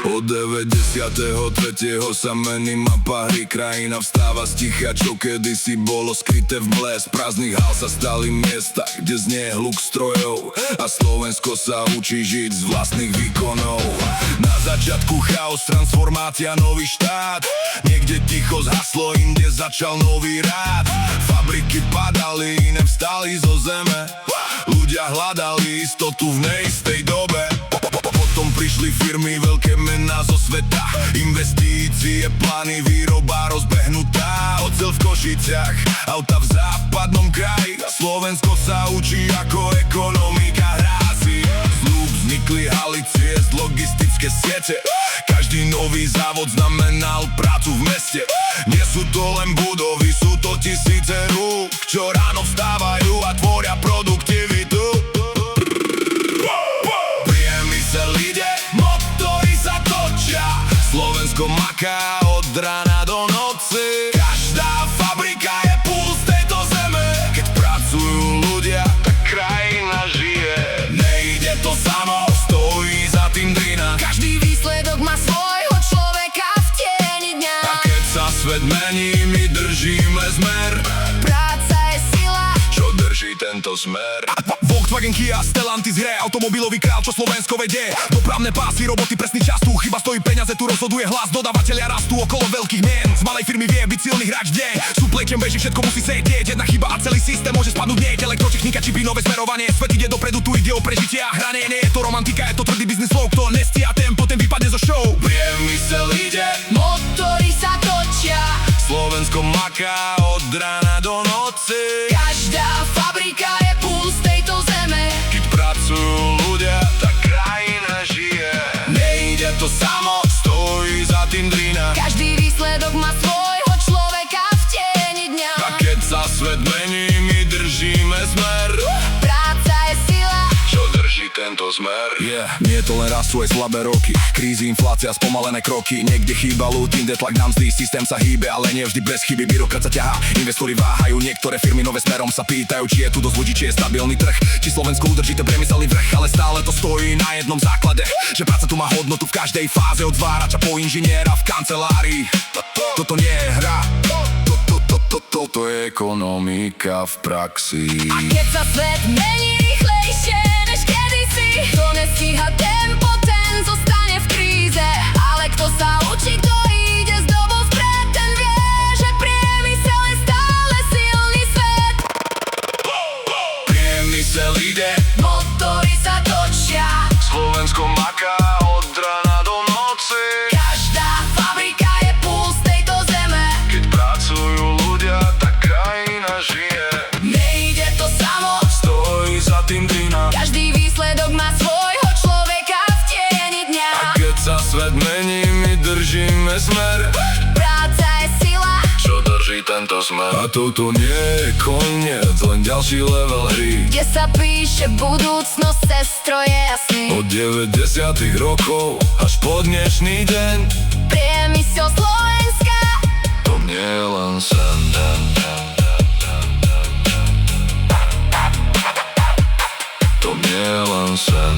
Od 93. sa mení mapa hry, krajina vstáva z ticha, čo kedysi bolo skryté v mle. Z prázdnych hál sa stali miesta, kde znie hluk strojov a Slovensko sa učí žiť z vlastných výkonov. Na začiatku chaos, transformácia, nový štát, niekde ticho zhaslo, inde začal nový rád. Fabriky padali, iné vstali zo zeme, ľudia hľadali istotu v neistej dobe. Potom prišli firmy, veľké mená zo sveta, investície, plány, výroba rozbehnutá. Oceľ v Košiciach, auta v západnom kraji, Slovensko sa učí, ako ekonomika hrá si. Zlúb vznikli haly, ciest, logistické siete, každý nový závod znamenal prácu v meste. Nie sú to len budovy, sú to tisíce rúk, čo ráno vstávajú a tvoria produktivitu. Slovensko maká od rána do noci, každá fabrika je puls tejto zeme. Keď pracujú ľudia, tak krajina žije. Nejde to samo, stojí za tým drina. Každý výsledok má svojho človeka v tieni dňa. A keď sa svet mení, my držíme smer. Práca je sila, čo drží tento smer. Volkswagen, Kia, Stellantis hre, automobilový král, čo Slovensko vedie. Dopravné pásy, roboty, presný čas, tu chyba stojí peniaze, tu rozhoduje hlas. Dodavatelia rastú okolo veľkých mien, z malej firmy vie byť silný hráč kde. Supply chain beží, všetko musí sedieť, jedna chyba a celý systém môže spadnúť hneď. Elektrotechnika, čipy, nové smerovanie, svet ide dopredu, tu ide o prežitie a hranie. Nie je to romantika, je to tvrdý biznis flow, kto nestia tempo, ten vypadne zo show. Priemysel ide, motory sa točia, Slovensko maká od rána do noci. každá fabrika je puls tejto zeme. Keď pracujú ľudia, tak krajina žije. Nejde to samo, stojí za tým drina. Každý výsledok má svojho človeka v tieni dňa. A keď sa svet mení, my držíme smer. Práca je sila, čo drží tento smer. Nie je to len rast, sú aj slabé roky, krízy, inflácia, spomalené kroky. Niekde chýba ľud, inde tlak na mzdy, systém sa hýbe, ale nie vždy bez chyby. Byrokrat sa ťahá, investori váhajú, niektoré firmy nové smerom sa pýtajú, či je tu dosť ľudí, či je stabilný trh, či Slovensko udrží ten priemyselný vrch. Ale stále to stojí na jednom základe, že práca tu má hodnotu v každej fáze, od zvárača po inžiniera v kancelárii. Toto nie je hra, toto je ekonomika v praxi. a keď sa svet mení rýchlejšie než kedysi, kto nestíha tempo, ten zostane v kríze. Ale kto sa učí, kto ide s dobou vpred, ten vie, že priemysel je stále silný svet. Priemysel ide, Motory sa točia, Slovensko maká od rána do noci. každá fabrika je puls tejto zeme. Keď pracujú ľudia, tak krajina žije. Nejde to samo, Stojí za tým drina. každý výsledok má svojho človeka v tieni dňa. A keď sa svet mení, my držíme smer. Práca je sila, Čo drží tento smer? A toto nie je koniec, len ďalší level hry. kde sa píše budúcnosť cez stroje a sny. Od 90. rokov až po dnešný deň, Priemysel Slovenska, to nie je len sen. To nie je len sen.